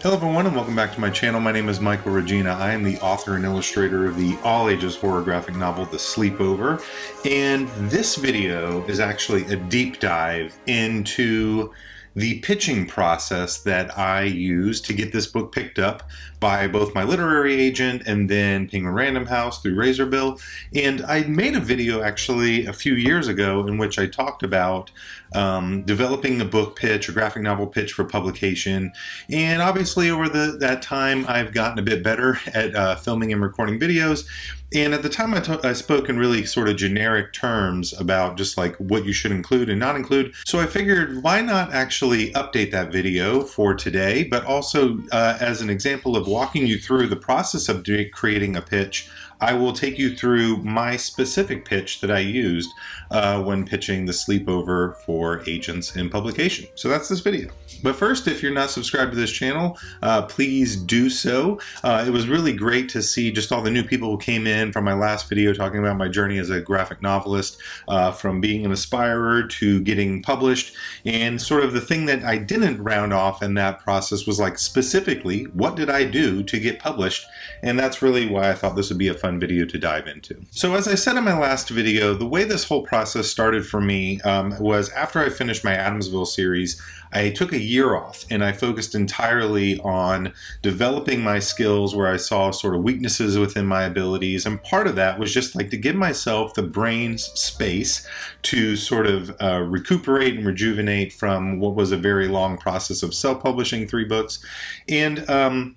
Hello everyone and welcome back to my channel. My name is Michael Regina. I am the author and illustrator of the all-ages horror graphic novel, The Sleepover. And this video is actually a deep dive into the pitching process that I used to get this book picked up by both my literary agent and then Penguin Random House through Razorbill. And I made a video actually a few years ago in which I talked about developing a book pitch, a graphic novel pitch for publication. And obviously over that time, I've gotten a bit better at filming and recording videos. And at the time I spoke in really sort of generic terms about just like what you should include and not include. So I figured why not actually update that video for today, but also as an example of walking you through the process of creating a pitch, I will take you through my specific pitch that I used when pitching The Sleepover for agents in publication. So that's this video. But first, if you're not subscribed to this channel, please do so. It was really great to see just all the new people who came in from my last video talking about my journey as a graphic novelist, from being an aspirer to getting published. And sort of the thing that I didn't round off in that process was like specifically, what did I do to get published? And that's really why I thought this would be a fun video to dive into. So as I said in my last video, the way this whole process started for me was after I finished my Adamsville series, I took a year off and I focused entirely on developing my skills where I saw sort of weaknesses within my abilities. And part of that was just like to give myself the brain's space to sort of recuperate and rejuvenate from what was a very long process of self-publishing 3 books. And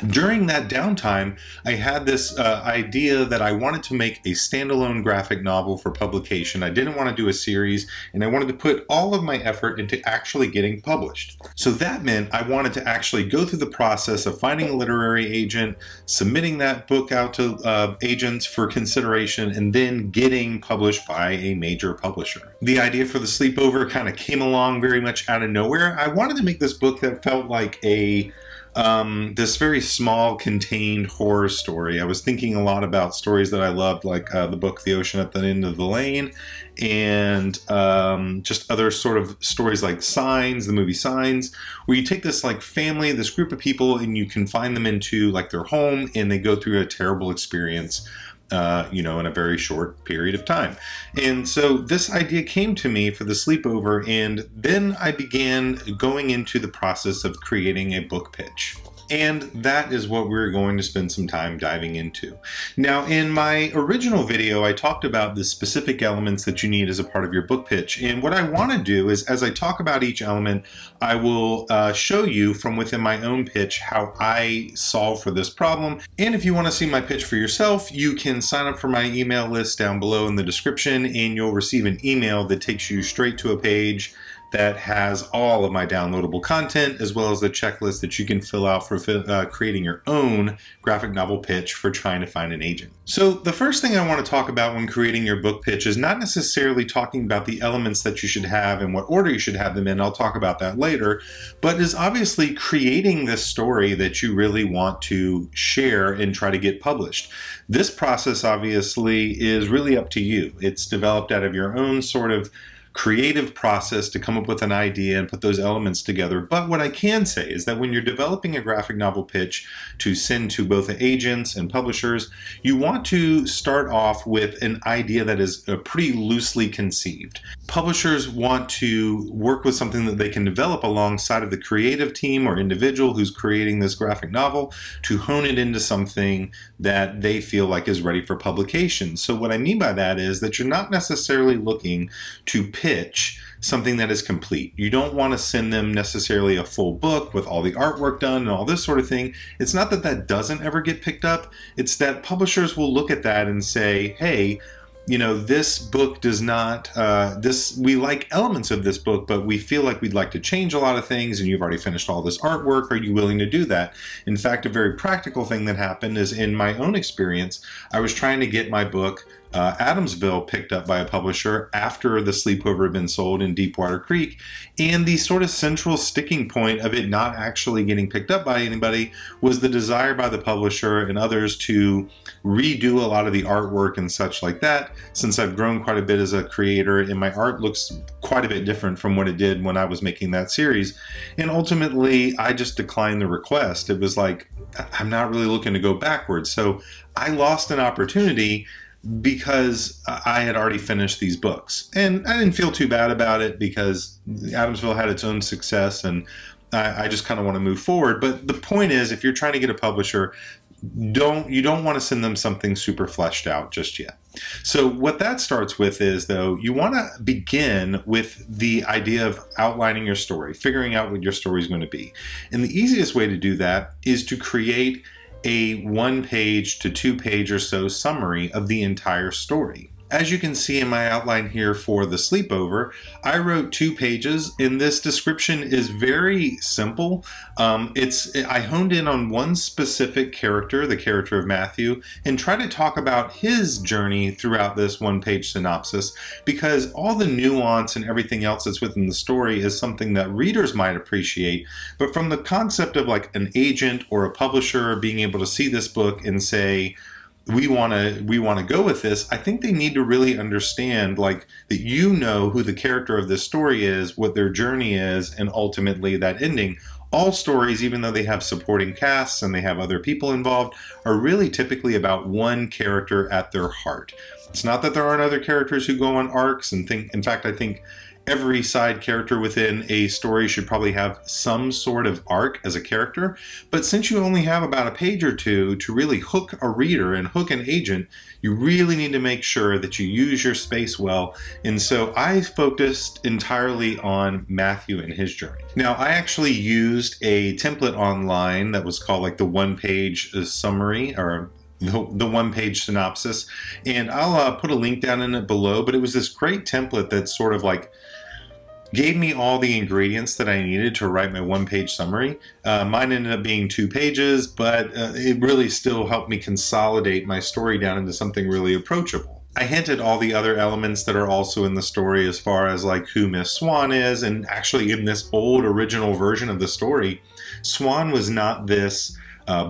during that downtime, I had this idea that I wanted to make a standalone graphic novel for publication. I didn't want to do a series, and I wanted to put all of my effort into actually getting published. So that meant I wanted to actually go through the process of finding a literary agent, submitting that book out to agents for consideration, and then getting published by a major publisher. The idea for The Sleepover kind of came along very much out of nowhere. I wanted to make this book that felt like this very small, contained horror story. I was thinking a lot about stories that I loved, like the book The Ocean at the End of the Lane, and just other sort of stories like Signs, the movie Signs, where you take this like family, this group of people, and you confine them into like their home, and they go through a terrible experience in a very short period of time. And so this idea came to me for The Sleepover, and then I began going into the process of creating a book pitch. And that is what we're going to spend some time diving into. Now, in my original video, I talked about the specific elements that you need as a part of your book pitch. And what I want to do is, as I talk about each element, I will show you from within my own pitch how I solve for this problem. And if you want to see my pitch for yourself, you can sign up for my email list down below in the description, and you'll receive an email that takes you straight to a page that has all of my downloadable content, as well as the checklist that you can fill out for creating your own graphic novel pitch for trying to find an agent. So the first thing I want to talk about when creating your book pitch is not necessarily talking about the elements that you should have and what order you should have them in. I'll talk about that later, but is obviously creating this story that you really want to share and try to get published. This process obviously is really up to you. It's developed out of your own sort of creative process to come up with an idea and put those elements together. But what I can say is that when you're developing a graphic novel pitch to send to both agents and publishers, you want to start off with an idea that is pretty loosely conceived. Publishers want to work with something that they can develop alongside of the creative team or individual who's creating this graphic novel to hone it into something that they feel like is ready for publication. So what I mean by that is that you're not necessarily looking to pitch something that is complete. You don't want to send them necessarily a full book with all the artwork done and all this sort of thing. It's not that that doesn't ever get picked up. It's that publishers will look at that and say, hey, this book does not, we like elements of this book, but we feel like we'd like to change a lot of things, and you've already finished all this artwork. Are you willing to do that? In fact, a very practical thing that happened is in my own experience, I was trying to get my book Adamsville picked up by a publisher after the Sleepover had been sold in Deepwater Creek. And the sort of central sticking point of it not actually getting picked up by anybody was the desire by the publisher and others to redo a lot of the artwork and such like that. Since I've grown quite a bit as a creator and my art looks quite a bit different from what it did when I was making that series. And ultimately, I just declined the request. It was like, I'm not really looking to go backwards. So I lost an opportunity because I had already finished these books. And I didn't feel too bad about it because Adamsville had its own success and I just kind of want to move forward. But the point is, if you're trying to get a publisher, you don't want to send them something super fleshed out just yet. So what that starts with is, though, you want to begin with the idea of outlining your story, figuring out what your story is going to be. And the easiest way to do that is to create a 1-page to 2-page or so summary of the entire story. As you can see in my outline here for the Sleepover, I wrote 2 pages, and this description is very simple. I honed in on one specific character, the character of Matthew, and try to talk about his journey throughout this 1-page synopsis, because all the nuance and everything else that's within the story is something that readers might appreciate. But from the concept of like an agent or a publisher being able to see this book and say, we want to go with this, I think they need to really understand like that, you know, who the character of this story is, what their journey is, and ultimately that ending. All stories, even though they have supporting casts and they have other people involved, are really typically about one character at their heart. It's not that there aren't other characters who go on arcs and think, in fact, I think every side character within a story should probably have some sort of arc as a character. But since you only have about a page or two to really hook a reader and hook an agent, you really need to make sure that you use your space well. And so I focused entirely on Matthew and his journey. Now, I actually used a template online that was called like the 1-page summary, or the 1-page synopsis, and I'll put a link down in it below. But it was this great template that sort of like gave me all the ingredients that I needed to write my 1-page summary. Mine ended up being 2 pages, but it really still helped me consolidate my story down into something really approachable. I hinted all the other elements that are also in the story, as far as like who Miss Swan is, and actually in this old original version of the story, Swan was not this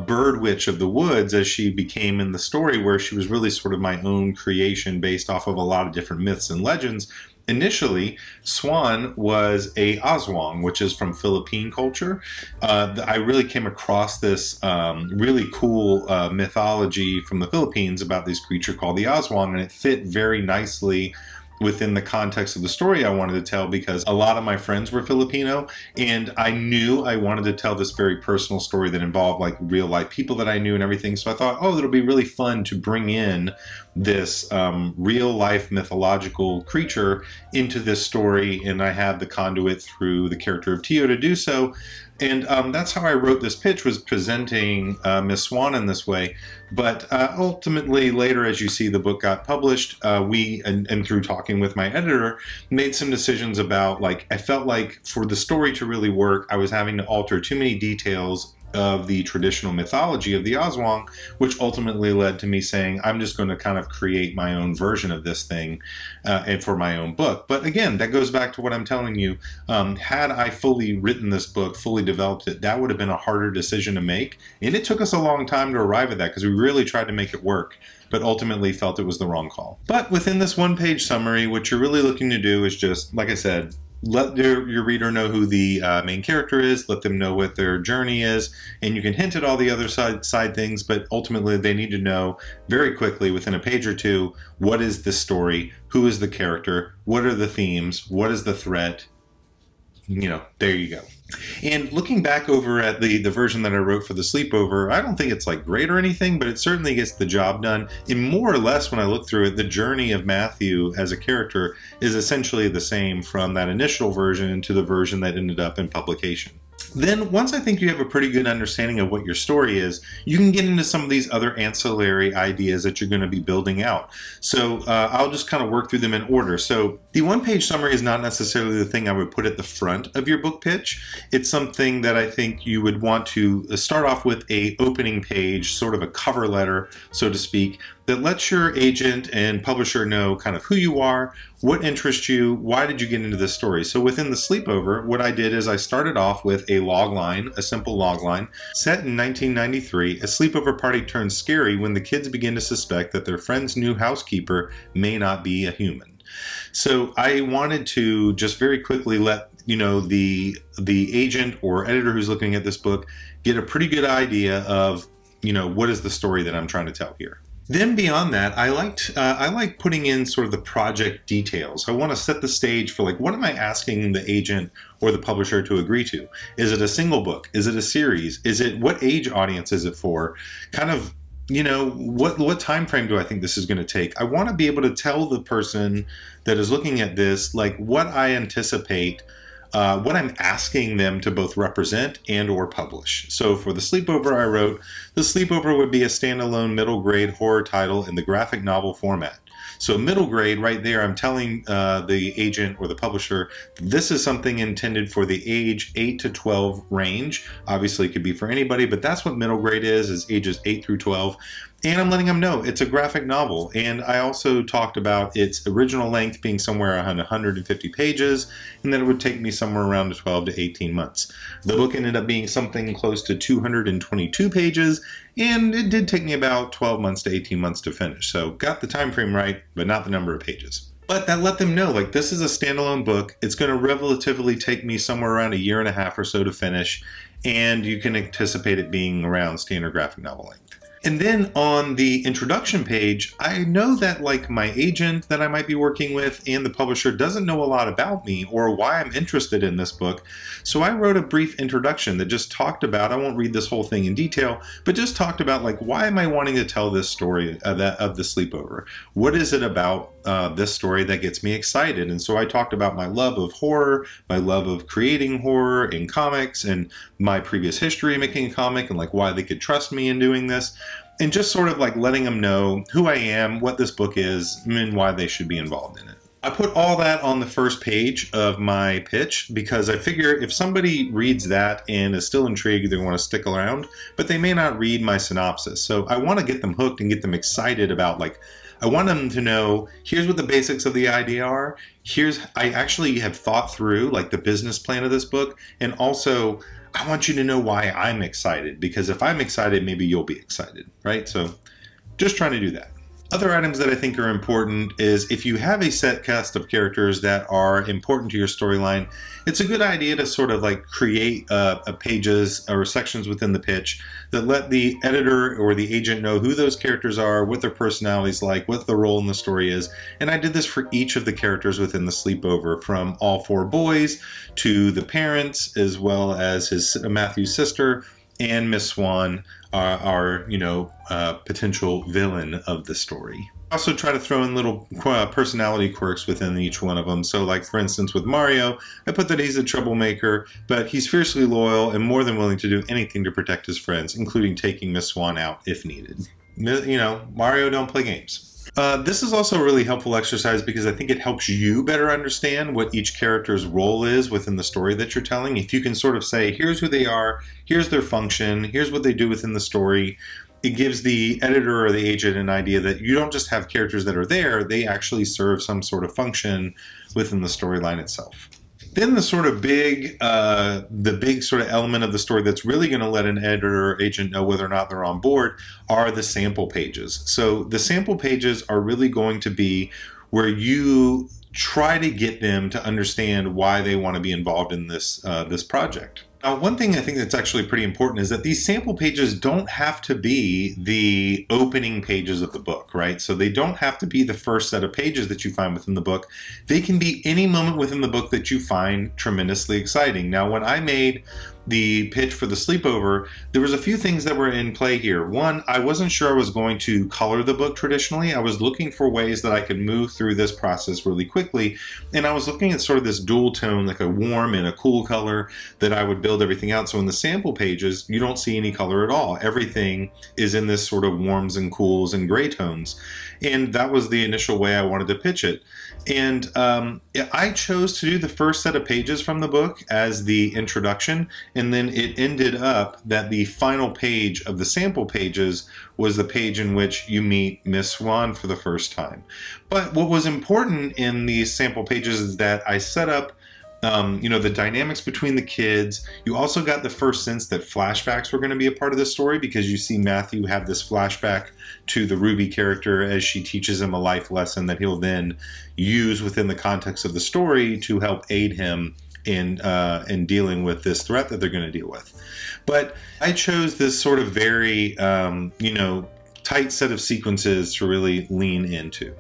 bird witch of the woods as she became in the story, where she was really sort of my own creation based off of a lot of different myths and legends. Initially, Swan was a Aswang, which is from Philippine culture. I really came across this really cool mythology from the Philippines about this creature called the Aswang, and it fit very nicely within the context of the story I wanted to tell, because a lot of my friends were Filipino, and I knew I wanted to tell this very personal story that involved like real life people that I knew and everything. So I thought, oh, it'll be really fun to bring in this real life mythological creature into this story, and I had the conduit through the character of Tio to do so. And that's how I wrote this pitch, was presenting Miss Swan in this way. But ultimately, later, as you see, the book got published. And through talking with my editor, made some decisions about, like, I felt like for the story to really work, I was having to alter too many details of the traditional mythology of the Aswang, which ultimately led to me saying, I'm just going to kind of create my own version of this thing and for my own book. But again, that goes back to what I'm telling you. Had I fully written this book, fully developed it, that would have been a harder decision to make. And it took us a long time to arrive at that, because we really tried to make it work, but ultimately felt it was the wrong call. But within this 1-page summary, what you're really looking to do is just, like I said, let your reader know who the main character is, let them know what their journey is, and you can hint at all the other side things, but ultimately they need to know very quickly, within a page or two, what is this story, who is the character, what are the themes, what is the threat. You know, there you go. And looking back over at the version that I wrote for the Sleepover, I don't think it's like great or anything, but it certainly gets the job done. And more or less, when I look through it, the journey of Matthew as a character is essentially the same from that initial version to the version that ended up in publication. Then once I think you have a pretty good understanding of what your story is, you can get into some of these other ancillary ideas that you're going to be building out. So I'll just kind of work through them in order. So the 1-page summary is not necessarily the thing I would put at the front of your book pitch. It's something that I think you would want to start off with a opening page, sort of a cover letter, so to speak, that lets your agent and publisher know kind of who you are, what interests you, why did you get into this story. So within the Sleepover, what I did is I started off with a log line, a simple log line. Set in 1993, a sleepover party turns scary when the kids begin to suspect that their friend's new housekeeper may not be a human. So I wanted to just very quickly let the agent or editor who's looking at this book get a pretty good idea of what is the story that I'm trying to tell here. Then beyond that, I like putting in sort of the project details. I want to set the stage for what am I asking the agent or the publisher to agree to? Is it a single book? Is it a series? What age audience is it for? Kind of, what time frame do I think this is going to take? I want to be able to tell the person that is looking at this what I anticipate, what I'm asking them to both represent and or publish. So for the Sleepover, I wrote, the Sleepover would be a standalone middle grade horror title in the graphic novel format. So middle grade, right there, I'm telling the agent or the publisher, this is something intended for the age 8 to 12 range. Obviously, it could be for anybody, but that's what middle grade is ages 8 through 12. And I'm letting them know it's a graphic novel. And I also talked about its original length being somewhere around 150 pages, and that it would take me somewhere around 12 to 18 months. The book ended up being something close to 222 pages, and it did take me about 12 months to 18 months to finish. So got the time frame right, but not the number of pages. But that let them know, this is a standalone book. It's going to relatively take me somewhere around a year and a half or so to finish, and you can anticipate it being around standard graphic novel length. And then on the introduction page, I know that my agent that I might be working with and the publisher doesn't know a lot about me or why I'm interested in this book. So I wrote a brief introduction that just talked about, I won't read this whole thing in detail, but just talked about why am I wanting to tell this story of the Sleepover? What is it about this story that gets me excited? And so I talked about my love of horror, my love of creating horror in comics, and my previous history making a comic, and why they could trust me in doing this. And just sort of letting them know who I am, what this book is, and why they should be involved in it. I put all that on the first page of my pitch because I figure if somebody reads that and is still intrigued, they want to stick around, but they may not read my synopsis. So I want to get them hooked and get them excited about I want them to know, here's what the basics of the idea are. I actually have thought through the business plan of this book, and also I want you to know why I'm excited, because if I'm excited, maybe you'll be excited, right? So just trying to do that. Other items that I think are important is if you have a set cast of characters that are important to your storyline, it's a good idea to sort of create pages or sections within the pitch that let the editor or the agent know who those characters are, what their personality's what the role in the story is. And I did this for each of the characters within the Sleepover, from all 4 boys to the parents, as well as Matthew's sister, and Miss Swan, our potential villain of the story. I also try to throw in little personality quirks within each one of them. So for instance, with Mario, I put that he's a troublemaker, but he's fiercely loyal and more than willing to do anything to protect his friends, including taking Miss Swan out if needed. Mario don't play games. This is also a really helpful exercise because I think it helps you better understand what each character's role is within the story that you're telling. If you can sort of say, here's who they are, here's their function, here's what they do within the story, it gives the editor or the agent an idea that you don't just have characters that are there, they actually serve some sort of function within the storyline itself. Then the big sort of element of the story that's really going to let an editor or agent know whether or not they're on board are the sample pages. So the sample pages are really going to be where you try to get them to understand why they want to be involved in this project. Now, one thing I think that's actually pretty important is that these sample pages don't have to be the opening pages of the book, right? So they don't have to be the first set of pages that you find within the book. They can be any moment within the book that you find tremendously exciting. Now, when I made the pitch for the Sleepover, there was a few things that were in play here. One, I wasn't sure I was going to color the book traditionally. I was looking for ways that I could move through this process really quickly, and I was looking at sort of this dual tone, a warm and a cool color that I would build everything out. So in the sample pages, you don't see any color at all. Everything is in this sort of warms and cools and gray tones, and that was the initial way I wanted to pitch it. And I chose to do the first set of pages from the book as the introduction, and then it ended up that the final page of the sample pages was the page in which you meet Miss Swan for the first time. But what was important in these sample pages is that I set up the dynamics between the kids. You also got the first sense that flashbacks were going to be a part of the story, because you see Matthew have this flashback to the Ruby character as she teaches him a life lesson that he'll then use within the context of the story to help aid him in dealing with this threat that they're going to deal with. But I chose this sort of very, tight set of sequences to really lean into.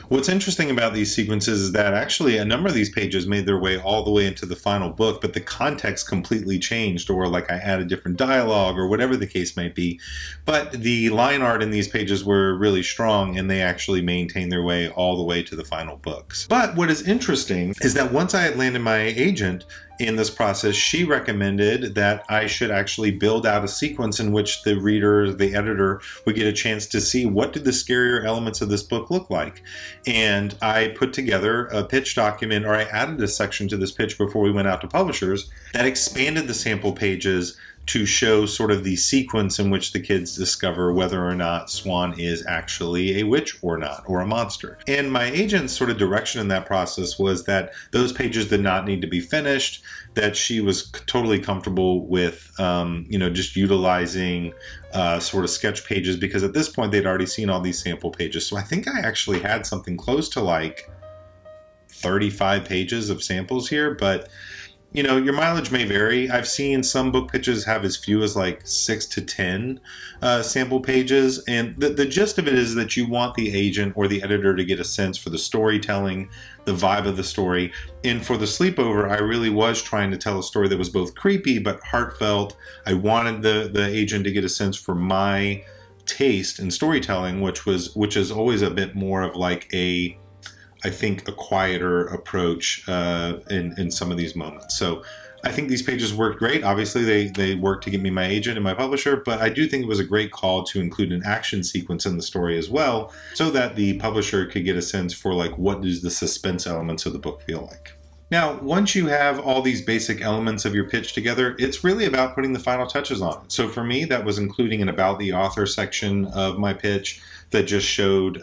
What's interesting about these sequences is that actually a number of these pages made their way all the way into the final book, but the context completely changed, or like I added different dialogue or whatever the case might be. But the line art in these pages were really strong, and they actually maintained their way all the way to the final books. But what is interesting is that once I had landed my agent in this process, she recommended that I should actually build out a sequence in which the reader, the editor, would get a chance to see what did the scarier elements of this book look like. And I put together a pitch document, or I added a section to this pitch before we went out to publishers that expanded the sample pages to show sort of the sequence in which the kids discover whether or not Swan is actually a witch or not, or a monster. And my agent's sort of direction in that process was that those pages did not need to be finished, that she was totally comfortable with, just utilizing sort of sketch pages, because at this point they'd already seen all these sample pages. So I think I actually had something close to like 35 pages of samples here, but your mileage may vary. I've seen some book pitches have as few as like 6 to 10 sample pages. And the gist of it is that you want the agent or the editor to get a sense for the storytelling, the vibe of the story. And for the Sleepover, I really was trying to tell a story that was both creepy but heartfelt. I wanted the agent to get a sense for my taste in storytelling, which is always a bit more of like I think a quieter approach in some of these moments. So I think these pages worked great. Obviously, they worked to get me my agent and my publisher, but I do think it was a great call to include an action sequence in the story as well, so that the publisher could get a sense for like, what does the suspense elements of the book feel like. Now, once you have all these basic elements of your pitch together, it's really about putting the final touches on it. So for me, that was including an about the author section of my pitch that just showed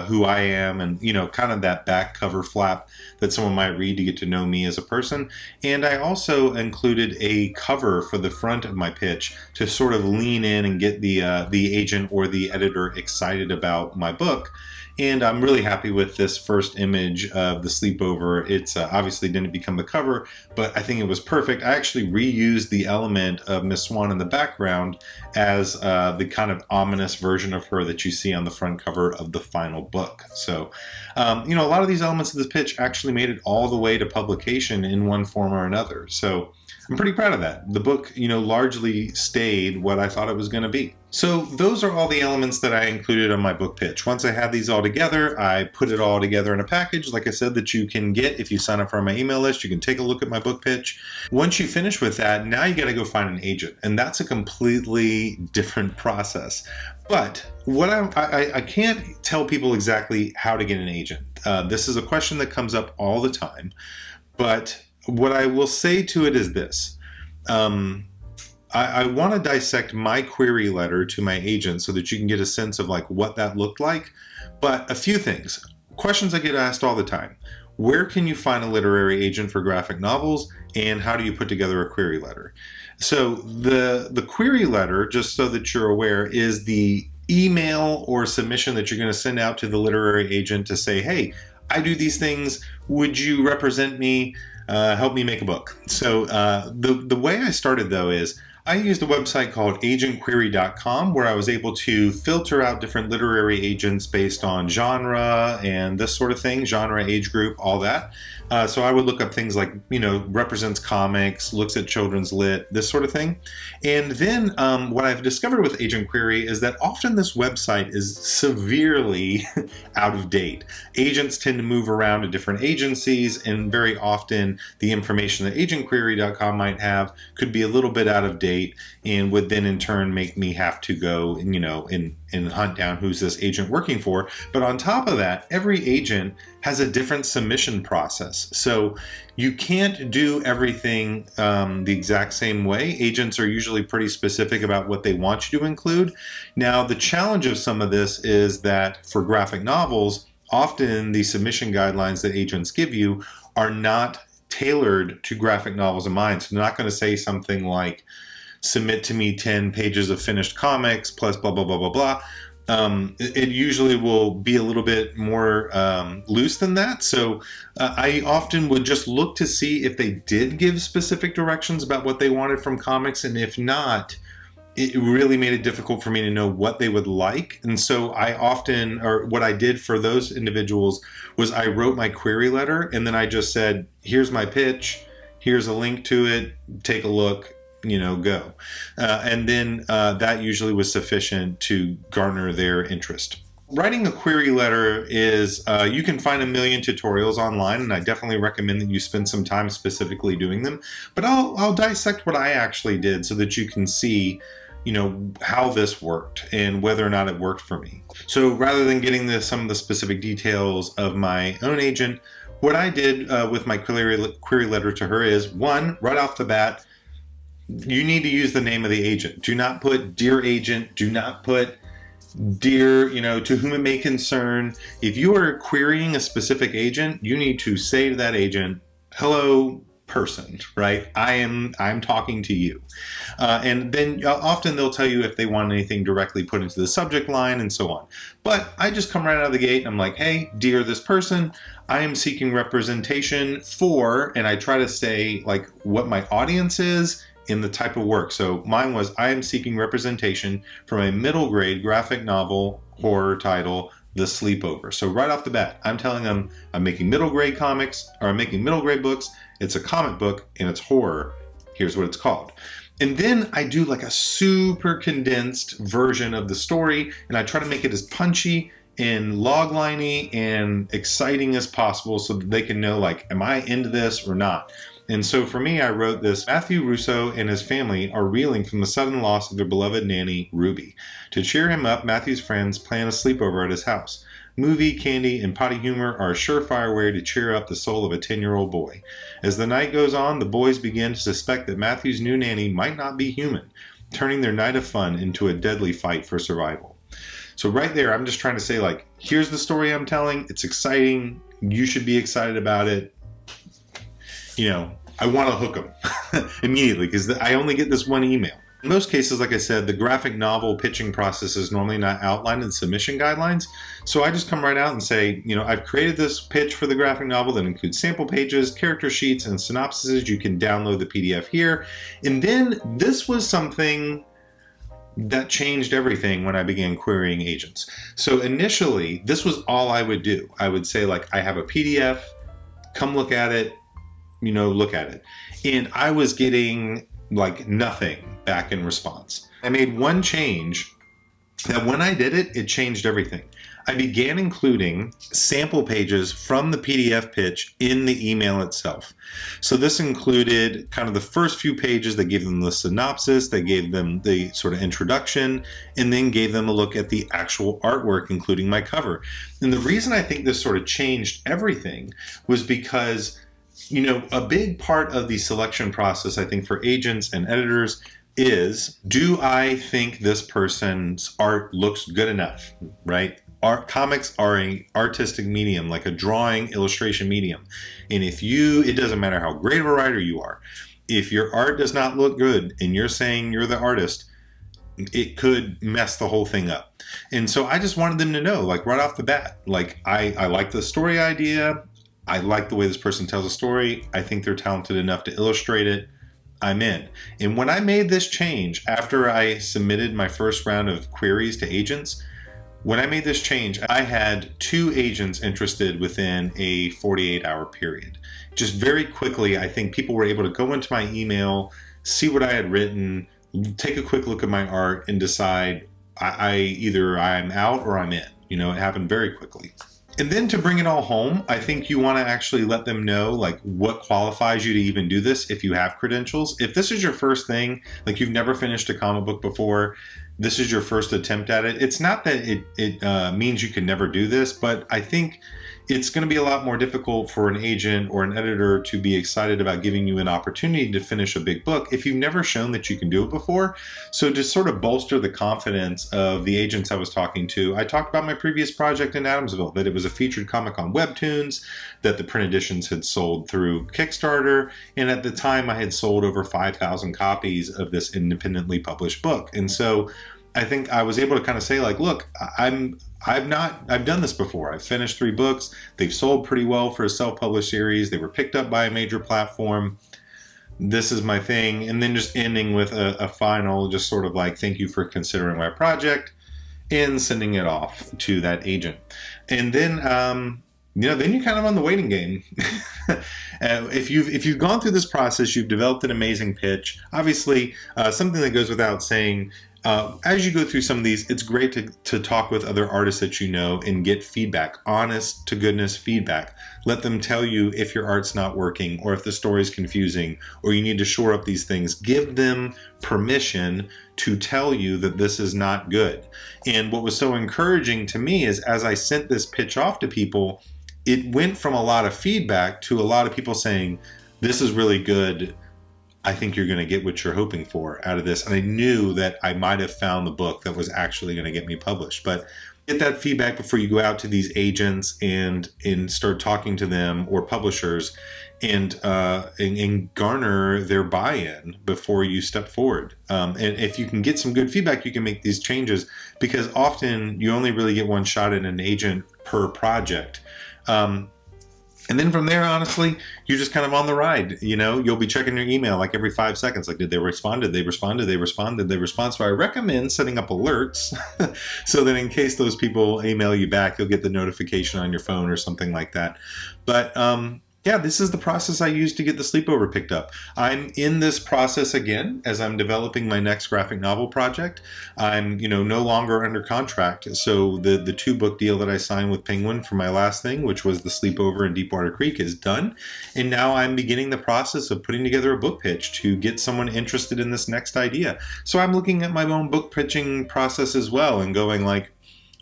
who I am, and kind of that back cover flap that someone might read to get to know me as a person. And I also included a cover for the front of my pitch to sort of lean in and get the agent or the editor excited about my book. And I'm really happy with this first image of the Sleepover. It's obviously didn't become the cover, but I think it was perfect. I actually reused the element of Miss Swan in the background as the kind of ominous version of her that you see on the front cover of the final book. So, a lot of these elements of this pitch actually made it all the way to publication in one form or another. So I'm pretty proud of that. The book, largely stayed what I thought it was going to be. So those are all the elements that I included on my book pitch. Once I had these all together, I put it all together in a package, like I said, that you can get if you sign up for my email list. You can take a look at my book pitch. Once you finish with that, now you got to go find an agent, and that's a completely different process. But what I can't tell people exactly how to get an agent. This is a question that comes up all the time, but what I will say to it is this. I want to dissect my query letter to my agent so that you can get a sense of like what that looked like. But a few things. Questions I get asked all the time. Where can you find a literary agent for graphic novels, and how do you put together a query letter? So the query letter, just so that you're aware, is the email or submission that you're going to send out to the literary agent to say, hey, I do these things. Would you represent me? Help me make a book. So the way I started, though, is I used a website called agentquery.com, where I was able to filter out different literary agents based on genre and this sort of thing, genre, age group, all that. So I would look up things like, represents comics, looks at children's lit, this sort of thing. And then what I've discovered with Agent Query is that often this website is severely out of date. Agents tend to move around to different agencies, and very often the information that agentquery.com might have could be a little bit out of date gate, and would then in turn make me have to go and, and hunt down who's this agent working for. But on top of that, every agent has a different submission process. So you can't do everything the exact same way. Agents are usually pretty specific about what they want you to include. Now, the challenge of some of this is that for graphic novels, often the submission guidelines that agents give you are not tailored to graphic novels in mind. So they're not going to say something like, submit to me 10 pages of finished comics plus blah, blah, blah, blah, blah. It usually will be a little bit more loose than that. So I often would just look to see if they did give specific directions about what they wanted from comics. And if not, it really made it difficult for me to know what they would like. And so what I did for those individuals was I wrote my query letter, and then I just said, here's my pitch, here's a link to it, take a look, go. And then that usually was sufficient to garner their interest. Writing a query letter is, you can find a million tutorials online, and I definitely recommend that you spend some time specifically doing them. But I'll dissect what I actually did so that you can see how this worked and whether or not it worked for me. So rather than getting some of the specific details of my own agent, what I did with my query letter to her is, one, right off the bat, you need to use the name of the agent. Do not put dear agent, do not put dear, to whom it may concern. If you are querying a specific agent, you need to say to that agent, hello, person, right? I'm talking to you. And then often they'll tell you if they want anything directly put into the subject line and so on. But I just come right out of the gate and I'm like, hey, dear this person, I am seeking representation for, and I try to say like what my audience is in the type of work. So mine was, I am seeking representation from a middle grade graphic novel horror title, The Sleepover. So right off the bat, I'm telling them I'm making middle grade comics, or I'm making middle grade books. It's a comic book and it's horror. Here's what it's called. And then I do like a super condensed version of the story, and I try to make it as punchy and logliney and exciting as possible so that they can know, like, am I into this or not? And so for me, I wrote this: Matthew Russo and his family are reeling from the sudden loss of their beloved nanny, Ruby. To cheer him up, Matthew's friends plan a sleepover at his house. Movie, candy, and potty humor are a surefire way to cheer up the soul of a 10-year-old boy. As the night goes on, the boys begin to suspect that Matthew's new nanny might not be human, turning their night of fun into a deadly fight for survival. So right there, I'm just trying to say, like, here's the story I'm telling. It's exciting. You should be excited about it. I want to hook them immediately because I only get this one email. In most cases, like I said, the graphic novel pitching process is normally not outlined in submission guidelines. So I just come right out and say, I've created this pitch for the graphic novel that includes sample pages, character sheets, and synopsises. You can download the PDF here. And then this was something that changed everything when I began querying agents. So initially, this was all I would do. I would say, like, I have a PDF, come look at it, look at it. And I was getting like nothing back in response. I made one change that when I did it, it changed everything. I began including sample pages from the PDF pitch in the email itself. So this included kind of the first few pages that gave them the synopsis, they gave them the sort of introduction, and then gave them a look at the actual artwork, including my cover. And the reason I think this sort of changed everything was because a big part of the selection process, I think, for agents and editors is, do I think this person's art looks good enough, right? Comics are an artistic medium, like a drawing illustration medium. And it doesn't matter how great of a writer you are, if your art does not look good and you're saying you're the artist, it could mess the whole thing up. And so I just wanted them to know, like, right off the bat, like, I like the story idea. I like the way this person tells a story. I think they're talented enough to illustrate it. I'm in. And when I made this change, after I submitted my first round of queries to agents, when I made this change, I had 2 agents interested within a 48-hour period. Just very quickly, I think people were able to go into my email, see what I had written, take a quick look at my art, and decide either I'm out or I'm in. It happened very quickly. And then to bring it all home, I think you want to actually let them know like what qualifies you to even do this if you have credentials. If this is your first thing, like you've never finished a comic book before, this is your first attempt at it. It's not that it means you can never do this, but I think it's going to be a lot more difficult for an agent or an editor to be excited about giving you an opportunity to finish a big book if you've never shown that you can do it before. So to sort of bolster the confidence of the agents I was talking to, I talked about my previous project in Adamsville, that it was a featured comic on Webtoons, that the print editions had sold through Kickstarter, and at the time I had sold over 5,000 copies of this independently published book. And so I think I was able to kind of say like, look, I've done this before. I've finished 3 books. They've sold pretty well for a self-published series. They were picked up by a major platform. This is my thing. And then just ending with a final, just sort of like, thank you for considering my project, and sending it off to that agent. And then, then you're kind of on the waiting game. If you've gone through this process, you've developed an amazing pitch. Obviously, something that goes without saying, as you go through some of these, it's great to talk with other artists that you know and get feedback, honest to goodness feedback. Let them tell you if your art's not working or if the story's confusing or you need to shore up these things. Give them permission to tell you that this is not good. And what was so encouraging to me is as I sent this pitch off to people, it went from a lot of feedback to a lot of people saying, this is really good. I think you're going to get what you're hoping for out of this. And I knew that I might have found the book that was actually going to get me published. But get that feedback before you go out to these agents and start talking to them or publishers and garner their buy-in before you step forward. And if you can get some good feedback, you can make these changes, because often you only really get one shot at an agent per project. And then from there, honestly, you're just kind of on the ride. You'll be checking your email like every 5 seconds. Like, did they respond? Did they respond? Did they respond? Did they respond? So I recommend setting up alerts so that in case those people email you back, you'll get the notification on your phone or something like that. But yeah, this is the process I used to get the Sleepover picked up. I'm in this process again as I'm developing my next graphic novel project. I'm, no longer under contract. So the 2-book deal that I signed with Penguin for my last thing, which was the Sleepover in Deepwater Creek, is done. And now I'm beginning the process of putting together a book pitch to get someone interested in this next idea. So I'm looking at my own book pitching process as well and going like,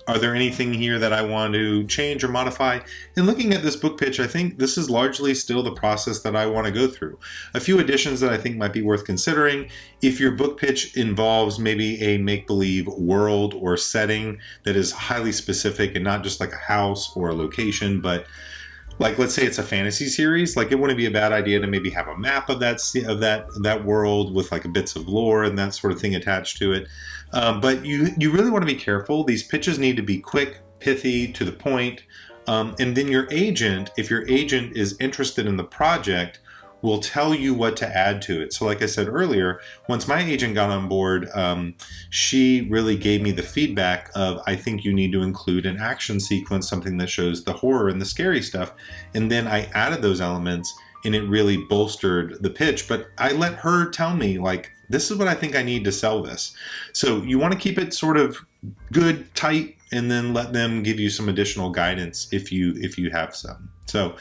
are there anything here that I want to change or modify? And looking at this book pitch, I think this is largely still the process that I want to go through. A few additions that I think might be worth considering. If your book pitch involves maybe a make-believe world or setting that is highly specific and not just like a house or a location, but like, let's say it's a fantasy series, like it wouldn't be a bad idea to maybe have a map of that world with like bits of lore and that sort of thing attached to it. But you really want to be careful. These pitches need to be quick, pithy, to the point. And then your agent, if your agent is interested in the project, will tell you what to add to it. So like I said earlier, once my agent got on board, she really gave me the feedback of, I think you need to include an action sequence, something that shows the horror and the scary stuff. And then I added those elements and it really bolstered the pitch. But I let her tell me, like, this is what I think I need to sell this. So you want to keep it sort of good, tight, and then let them give you some additional guidance if you have some. So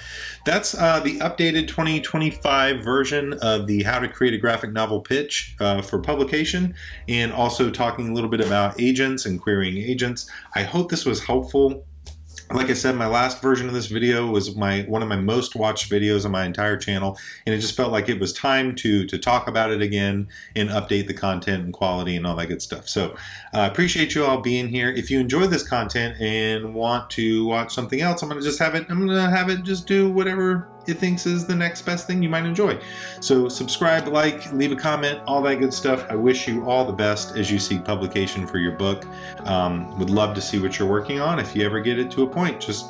that's the updated 2025 version of the How to Create a Graphic Novel Pitch for publication, and also talking a little bit about agents and querying agents. I hope this was helpful. Like I said, my last version of this video was one of my most watched videos on my entire channel, and it just felt like it was time to talk about it again and update the content and quality and all that good stuff. So I appreciate you all being here. If you enjoy this content and want to watch something else, I'm gonna have it just do whatever it thinks is the next best thing you might enjoy. So subscribe, like, leave a comment, all that good stuff. I wish you all the best as you seek publication for your book. Would love to see what you're working on. If you ever get it to a point, just,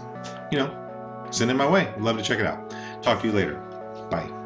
send it my way. Would love to check it out. Talk to you later. Bye.